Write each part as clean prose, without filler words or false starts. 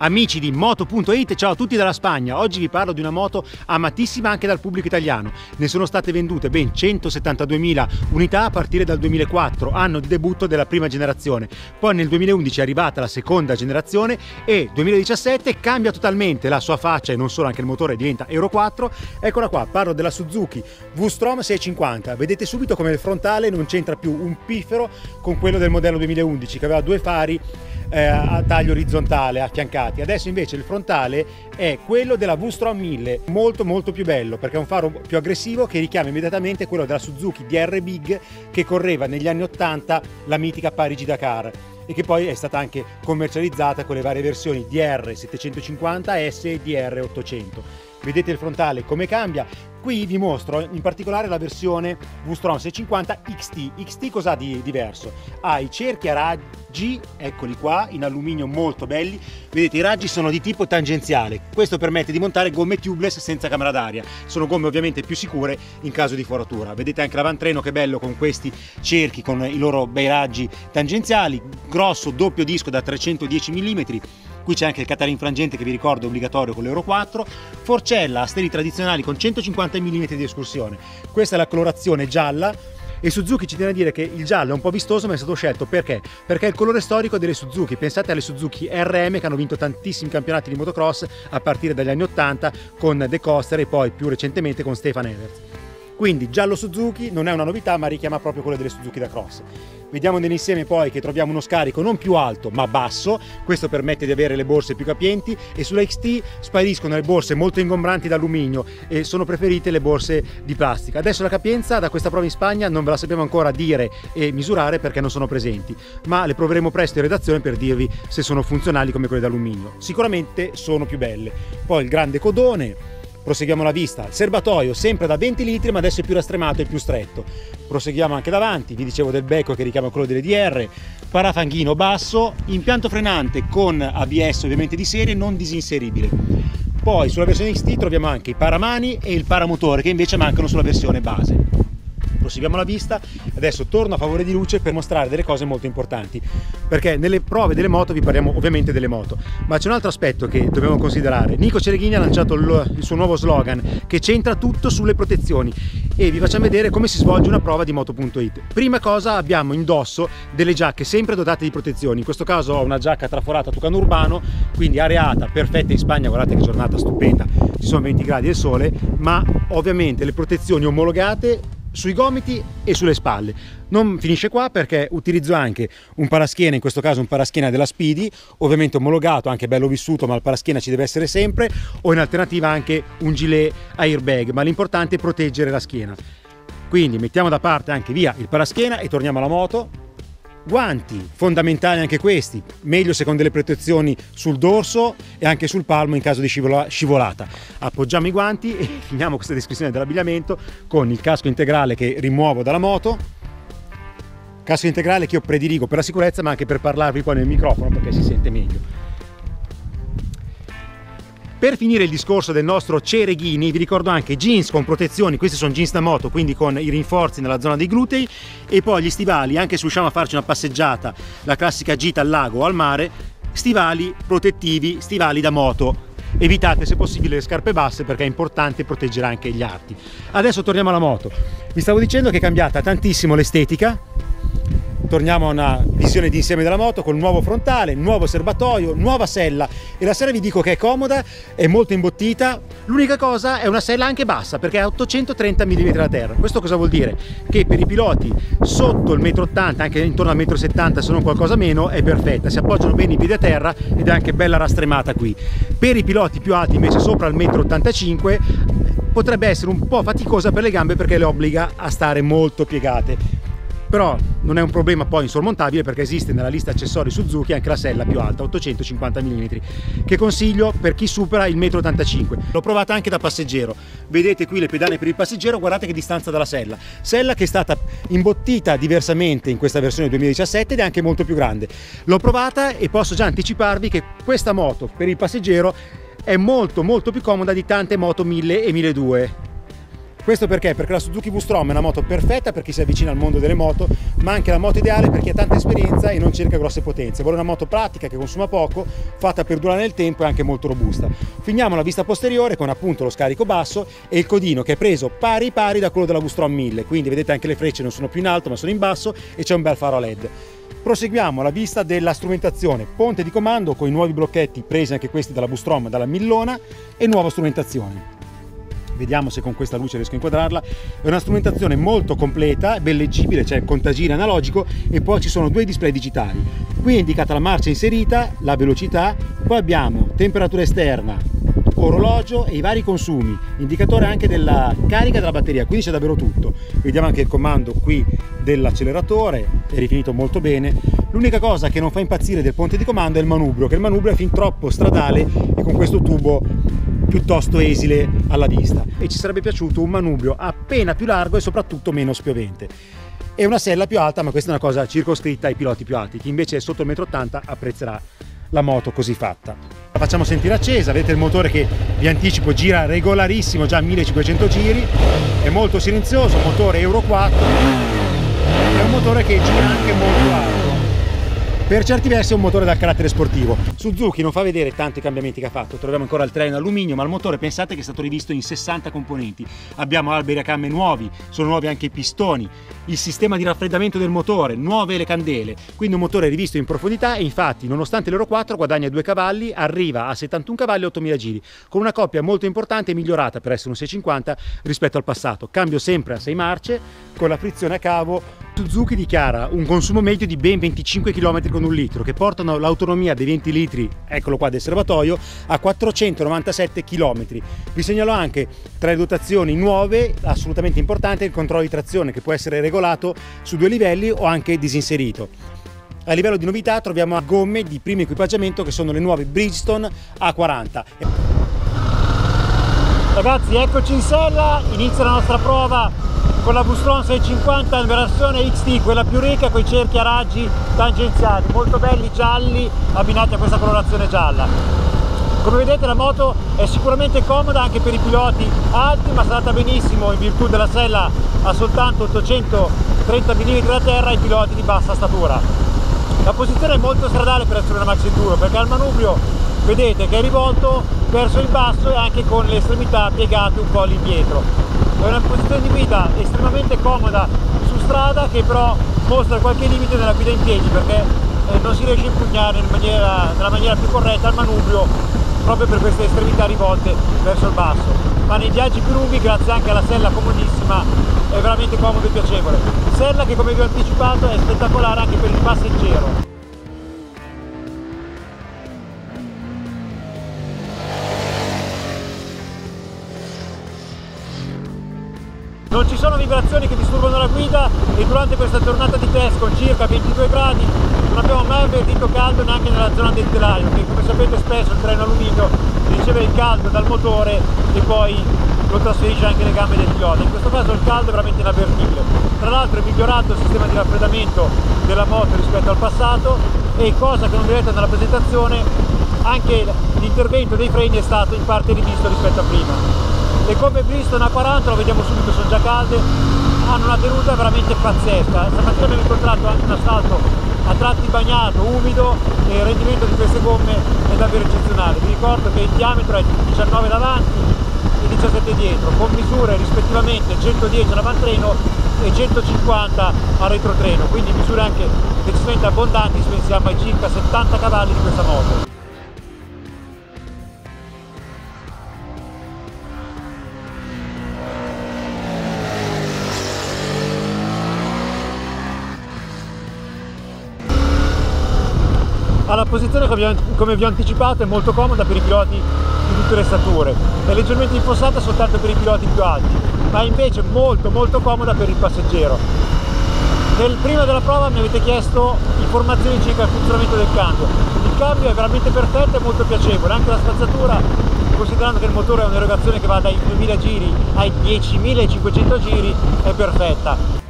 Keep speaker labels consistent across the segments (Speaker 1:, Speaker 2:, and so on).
Speaker 1: Amici di Moto.it, ciao a tutti dalla Spagna. Oggi vi parlo di una moto amatissima anche dal pubblico italiano. Ne sono state vendute ben 172.000 unità a partire dal 2004, anno di debutto della prima generazione. Poi nel 2011 è arrivata la seconda generazione e 2017 cambia totalmente la sua faccia e non solo, anche il motore diventa Euro 4. Eccola qua, parlo della Suzuki V-Strom 650. Vedete subito come il frontale non c'entra più un piffero con quello del modello 2011 che aveva due fari a taglio orizzontale affiancati. Adesso invece il frontale è quello della V-Strom 1000, molto più bello perché è un faro più aggressivo che richiama immediatamente quello della Suzuki DR Big che correva negli anni 80 la mitica Parigi-Dakar e che poi è stata anche commercializzata con le varie versioni DR 750S e DR 800. Vedete il frontale come cambia. Qui vi mostro in particolare la versione V-Strom 650 XT. XT cosa ha di diverso? Ha i cerchi a raggi, eccoli qua, in alluminio molto belli. Vedete, i raggi sono di tipo tangenziale. Questo permette di montare gomme tubeless senza camera d'aria. Sono gomme ovviamente più sicure in caso di foratura. Vedete anche l'avantreno che bello con questi cerchi, con i loro bei raggi tangenziali. Grosso doppio disco da 310 mm. Qui c'è anche il catalinfrangente che vi ricordo è obbligatorio con l'Euro 4, forcella a steli tradizionali con 150 mm di escursione. Questa è la colorazione gialla e Suzuki ci tiene a dire che il giallo è un po' vistoso ma è stato scelto perché? Perché è il colore storico delle Suzuki. Pensate alle Suzuki RM che hanno vinto tantissimi campionati di motocross a partire dagli anni 80 con De Coster e poi più recentemente con Stefan Everts. Quindi giallo Suzuki non è una novità ma richiama proprio quello delle Suzuki da cross. Vediamo nell'insieme poi che troviamo uno scarico non più alto ma basso, questo permette di avere le borse più capienti e sulla XT spariscono le borse molto ingombranti d'alluminio e sono preferite le borse di plastica. Adesso la capienza da questa prova in Spagna non ve la sappiamo ancora dire e misurare perché non sono presenti, ma le proveremo presto in redazione per dirvi se sono funzionali come quelle d'alluminio. Sicuramente sono più belle. Poi il grande codone. Proseguiamo la vista, il serbatoio sempre da 20 litri ma adesso è più rastremato e più stretto. Proseguiamo anche davanti, vi dicevo del becco che richiama quello delle DR, parafanghino basso, impianto frenante con ABS ovviamente di serie non disinseribile. Poi sulla versione XT troviamo anche i paramani e il paramotore che invece mancano sulla versione base. Proseguiamo la vista, adesso torno a favore di luce per mostrare delle cose molto importanti perché nelle prove delle moto vi parliamo ovviamente delle moto, ma c'è un altro aspetto che dobbiamo considerare. Nico Cereghini ha lanciato il suo nuovo slogan che centra tutto sulle protezioni e vi facciamo vedere come si svolge una prova di Moto.it. Prima cosa abbiamo indosso delle giacche sempre dotate di protezioni, in questo caso ho una giacca traforata Tucano Urbano, quindi areata, perfetta in Spagna, guardate che giornata stupenda, ci sono 20 gradi del sole, ma ovviamente le protezioni omologate sui gomiti e sulle spalle. Non finisce qua perché utilizzo anche un paraschiena, in questo caso un paraschiena della Speedy, ovviamente omologato, anche bello vissuto, ma il paraschiena ci deve essere sempre, o in alternativa anche un gilet airbag, ma l'importante è proteggere la schiena. Quindi mettiamo da parte anche via il paraschiena e torniamo alla moto. Guanti, fondamentali anche questi, meglio secondo le protezioni sul dorso e anche sul palmo in caso di scivolata. Appoggiamo i guanti e finiamo questa descrizione dell'abbigliamento con il casco integrale che rimuovo dalla moto. Casco integrale che io prediligo per la sicurezza ma anche per parlarvi poi nel microfono perché si sente meglio. Per finire il discorso del nostro Cereghini vi ricordo anche jeans con protezioni, questi sono jeans da moto quindi con i rinforzi nella zona dei glutei e poi gli stivali, anche se usciamo a farci una passeggiata, la classica gita al lago o al mare, stivali protettivi, stivali da moto. Evitate se possibile le scarpe basse perché è importante proteggere anche gli arti. Adesso torniamo alla moto. Vi stavo dicendo che è cambiata tantissimo l'estetica. Torniamo a una visione d'insieme della moto con nuovo frontale, nuovo serbatoio, nuova sella e la sella vi dico che è comoda, è molto imbottita, l'unica cosa è una sella anche bassa perché è a 830 mm da terra. Questo cosa vuol dire? Che per i piloti sotto il 1,80 m, anche intorno al 1,70 m se non qualcosa meno, è perfetta, si appoggiano bene i piedi a terra ed è anche bella rastremata qui. Per i piloti più alti invece sopra il 1,85 m potrebbe essere un po' faticosa per le gambe perché le obbliga a stare molto piegate. Però non è un problema poi insormontabile perché esiste nella lista accessori Suzuki anche la sella più alta, 850 mm, che consiglio per chi supera il 1,85 m. L'ho provata anche da passeggero, vedete qui le pedane per il passeggero, guardate che distanza dalla sella che è stata imbottita diversamente in questa versione 2017 ed è anche molto più grande. L'ho provata e posso già anticiparvi che questa moto per il passeggero è molto più comoda di tante moto 1000 e 1200. Questo perché? Perché la Suzuki V-Strom è una moto perfetta per chi si avvicina al mondo delle moto, ma anche la moto ideale per chi ha tanta esperienza e non cerca grosse potenze. Vuole una moto pratica che consuma poco, fatta per durare nel tempo e anche molto robusta. Finiamo la vista posteriore con appunto lo scarico basso e il codino che è preso pari pari da quello della V-Strom 1000, quindi vedete anche le frecce non sono più in alto ma sono in basso e c'è un bel faro a LED. Proseguiamo alla vista della strumentazione, ponte di comando con i nuovi blocchetti presi anche questi dalla V-Strom, dalla Millona, e nuova strumentazione. Vediamo se con questa luce riesco a inquadrarla. È una strumentazione molto completa, ben leggibile, c'è il contagiri analogico e poi ci sono due display digitali. Qui è indicata la marcia inserita, la velocità, poi abbiamo temperatura esterna, orologio e i vari consumi, indicatore anche della carica della batteria, quindi c'è davvero tutto. Vediamo anche il comando qui dell'acceleratore, è rifinito molto bene. L'unica cosa che non fa impazzire del ponte di comando è il manubrio, che il manubrio è fin troppo stradale e con questo tubo piuttosto esile alla vista, e ci sarebbe piaciuto un manubrio appena più largo e soprattutto meno spiovente, e una sella più alta, ma questa è una cosa circoscritta ai piloti più alti. Chi invece è sotto il 1,80 m apprezzerà la moto così fatta. La facciamo sentire accesa, vedete il motore che vi anticipo gira regolarissimo, già a 1500 giri, è molto silenzioso, motore Euro 4, è un motore che gira anche molto alto. Per certi versi è un motore dal carattere sportivo. Suzuki non fa vedere tanti cambiamenti che ha fatto, troviamo ancora il treno in alluminio, ma il motore pensate che è stato rivisto in 60 componenti. Abbiamo alberi a camme nuovi, sono nuovi anche i pistoni, il sistema di raffreddamento del motore, nuove le candele, quindi un motore rivisto in profondità e infatti nonostante l'Euro 4 guadagna 2 cavalli, arriva a 71 cavalli e 8000 giri, con una coppia molto importante e migliorata per essere un 650 rispetto al passato. Cambio sempre a 6 marce con la frizione a cavo. Suzuki dichiara un consumo medio di ben 25 km con un litro, che portano l'autonomia dei 20 litri, eccolo qua del serbatoio, a 497 km. Vi segnalo anche tra le dotazioni nuove, assolutamente importante, il controllo di trazione che può essere regolato su 2 livelli o anche disinserito. A livello di novità troviamo gomme di primo equipaggiamento che sono le nuove Bridgestone A40. Ragazzi, eccoci in sella, inizia la nostra prova con la V-Strom 650 in versione XT, quella più ricca, con i cerchi a raggi tangenziali, molto belli, gialli, abbinati a questa colorazione gialla. Come vedete la moto è sicuramente comoda anche per i piloti alti, ma si adatta benissimo in virtù della sella a soltanto 830 mm da terra ai piloti di bassa statura. La posizione è molto stradale per essere una maxi enduro, perché al manubrio vedete che è rivolto verso il basso e anche con le estremità piegate un po' all'indietro. È una posizione di guida estremamente comoda su strada, che però mostra qualche limite nella guida in piedi, perché non si riesce a impugnare nella maniera più corretta il manubrio proprio per queste estremità rivolte verso il basso. Ma nei viaggi più lunghi, grazie anche alla sella comodissima, è veramente comodo e piacevole. Sella che, come vi ho anticipato, è spettacolare anche per il passeggero. Non ci sono vibrazioni che disturbano la guida e durante questa giornata di test con circa 22 gradi non abbiamo mai avvertito caldo neanche nella zona del telaio, che come sapete spesso il treno alluminio riceve il caldo dal motore e poi lo trasferisce anche alle gambe del pilota. In questo caso il caldo è veramente inavvertibile. Tra l'altro è migliorato il sistema di raffreddamento della moto rispetto al passato e, cosa che non vedete nella presentazione, anche l'intervento dei freni è stato in parte rivisto rispetto a prima. Le gomme Bridgestone A40, lo vediamo subito, sono già calde, hanno una tenuta veramente pazzesca. Stamattina abbiamo incontrato anche un asfalto a tratti bagnato, umido, e il rendimento di queste gomme è davvero eccezionale. Vi ricordo che il diametro è 19 davanti e 17 dietro, con misure rispettivamente 110 all'avantreno e 150 al retrotreno, quindi misure anche decisamente abbondanti se pensiamo ai circa 70 cavalli di questa moto. La posizione, come vi ho anticipato, è molto comoda per i piloti di tutte le stature, è leggermente infossata soltanto per i piloti più alti, ma invece molto comoda per il passeggero. Prima della prova mi avete chiesto informazioni circa il funzionamento del cambio. Il cambio è veramente perfetto e molto piacevole, anche la spazzatura, considerando che il motore ha un'erogazione che va dai 2000 giri ai 10.500 giri, è perfetta.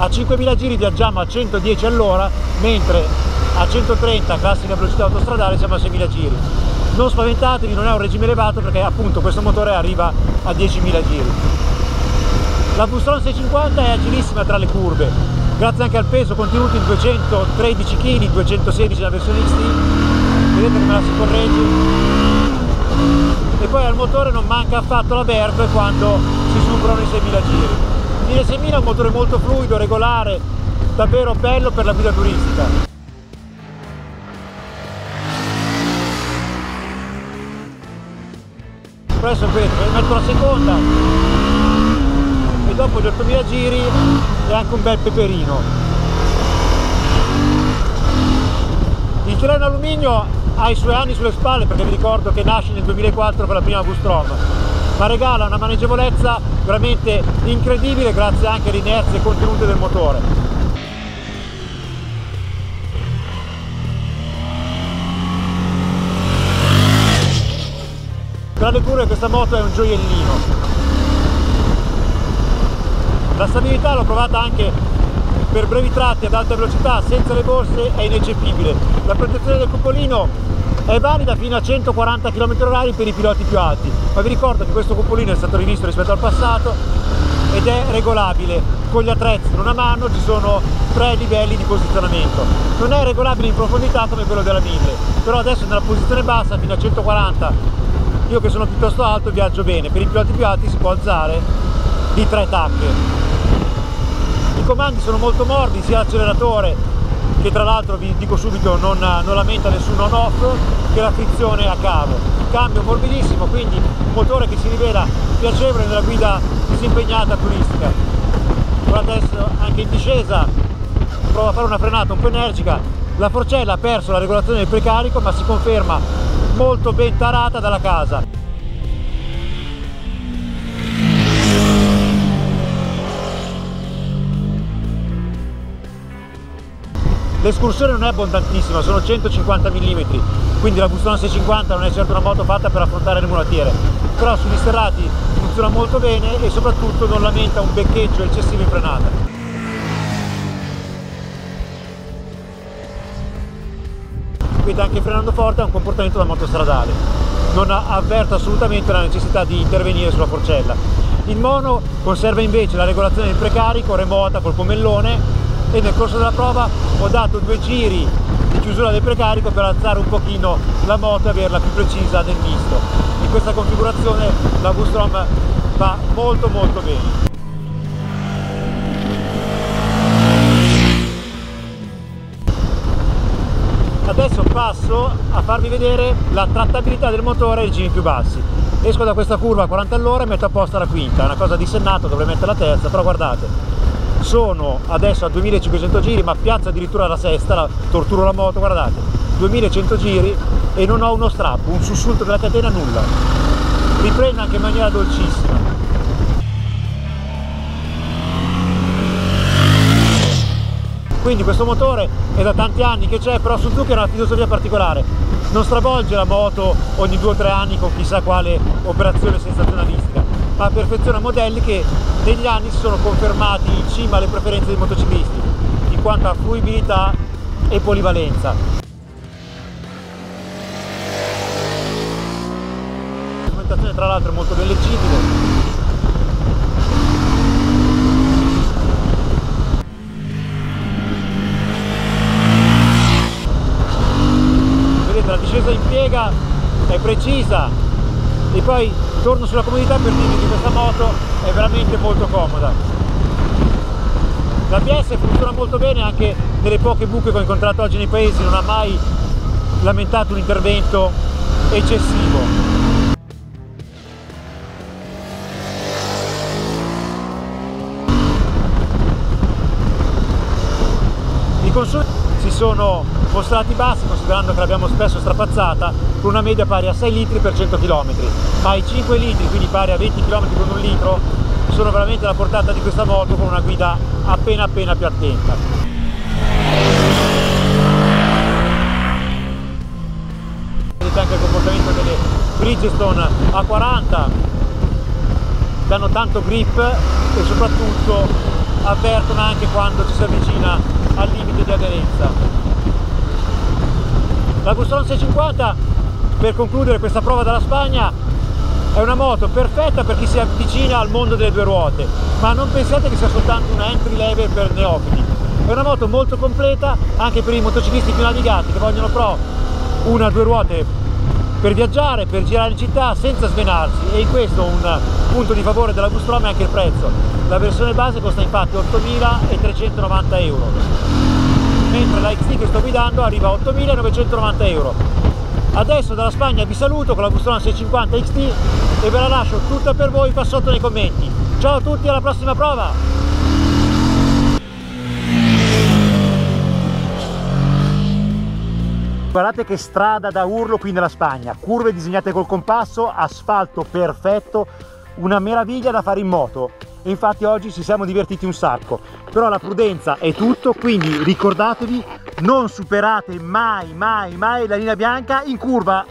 Speaker 1: A 5.000 giri viaggiamo a 110 all'ora, mentre a 130, classica velocità autostradale, siamo a 6.000 giri. Non spaventatevi, non è un regime elevato perché appunto questo motore arriva a 10.000 giri. La V-Strom 650 è agilissima tra le curve, grazie anche al peso contenuto in 213 kg, 216 la versione XT, vedete come la si corregge. E poi al motore non manca affatto la verve quando si superano i 6.000 giri. Il 6.000 è un motore molto fluido, regolare, davvero bello per la guida turistica. Adesso vedete, metto la seconda e dopo gli 8.000 giri è anche un bel peperino. Il treno alluminio ha i suoi anni sulle spalle perché vi ricordo che nasce nel 2004 con la prima V-Strom, ma regala una maneggevolezza veramente incredibile grazie anche alle inerzie contenute del motore. Tra le curve questa moto è un gioiellino. La stabilità l'ho provata anche per brevi tratti ad alta velocità, senza le borse è ineccepibile. La protezione del cupolino è valida fino a 140 km/h per i piloti più alti, ma vi ricordo che questo cupolino è stato rivisto rispetto al passato ed è regolabile con gli attrezzi in una mano. Ci sono 3 livelli di posizionamento. Non è regolabile in profondità come quello della 1000, però adesso nella posizione bassa fino a 140, io che sono piuttosto alto viaggio bene. Per i piloti più alti si può alzare di 3 tacche. I comandi sono molto morbidi, sia l'acceleratore, che tra l'altro vi dico subito non lamenta nessun on-off, che la frizione a cavo. Cambio morbidissimo, quindi un motore che si rivela piacevole nella guida disimpegnata turistica. Guarda, adesso anche in discesa provo a fare una frenata un po' energica. La forcella ha perso la regolazione del precarico, ma si conferma molto ben tarata dalla casa. L'escursione non è abbondantissima, sono 150 mm, quindi la V-Strom 650 non è certo una moto fatta per affrontare le mulattiere, però sugli sterrati funziona molto bene e soprattutto non lamenta un beccheggio eccessivo in frenata. Quindi anche frenando forte ha un comportamento da moto stradale, non avverto assolutamente la necessità di intervenire sulla forcella. Il mono conserva invece la regolazione del precarico remota col pomellone, e nel corso della prova ho dato 2 giri di chiusura del precarico per alzare un pochino la moto e averla più precisa nel misto. In questa configurazione la V-Strom va molto bene. Adesso passo a farvi vedere la trattabilità del motore ai regimi più bassi. Esco da questa curva a 40 all'ora e metto a posto la quinta, è una cosa dissennata, dovrei mettere la terza, però guardate, sono adesso a 2500 giri, ma piazzo addirittura la sesta, torturo la moto, guardate, 2100 giri e non ho uno strappo, un sussulto della catena, nulla. Riprende anche in maniera dolcissima. Quindi questo motore è da tanti anni che c'è, però Suzuki ha una filosofia particolare, non stravolge la moto ogni 2 o 3 anni con chissà quale operazione sensazionalistica, ma perfeziona modelli che negli anni si sono confermati in cima alle preferenze dei motociclisti in quanto a fruibilità e polivalenza. La strumentazione tra l'altro è molto ben leggibile. La discesa in piega è precisa e poi torno sulla comodità per dirvi che questa moto è veramente molto comoda. L'ABS funziona molto bene anche nelle poche buche che ho incontrato oggi nei paesi, non ha mai lamentato un intervento eccessivo. I consumi si sono mostrati bassi, considerando che l'abbiamo spesso strapazzata, con una media pari a 6 litri per 100 km, ma i 5 litri, quindi pari a 20 km con 1 litro, sono veramente alla portata di questa moto con una guida appena più attenta. Vedete anche il comportamento delle Bridgestone A40, che hanno tanto grip e soprattutto avvertono anche quando ci si avvicina al limite di aderenza. La Gustron 650, per concludere questa prova dalla Spagna, è una moto perfetta per chi si avvicina al mondo delle due ruote, ma non pensiate che sia soltanto una entry level per neofiti. È una moto molto completa anche per i motociclisti più navigati che vogliono però una a due ruote per viaggiare, per girare in città senza svenarsi, e in questo un punto di favore della Gustron è anche il prezzo. La versione base costa infatti 8.390 euro, mentre la XT che sto guidando arriva a 8.990 euro. Adesso dalla Spagna vi saluto con la Gustron 650 XT e ve la lascio tutta per voi qua sotto nei commenti. Ciao a tutti, alla prossima prova! Guardate che strada da urlo qui nella Spagna, curve disegnate col compasso, asfalto perfetto, una meraviglia da fare in moto. E infatti oggi ci siamo divertiti un sacco, però la prudenza è tutto, quindi ricordatevi, non superate mai la linea bianca in curva.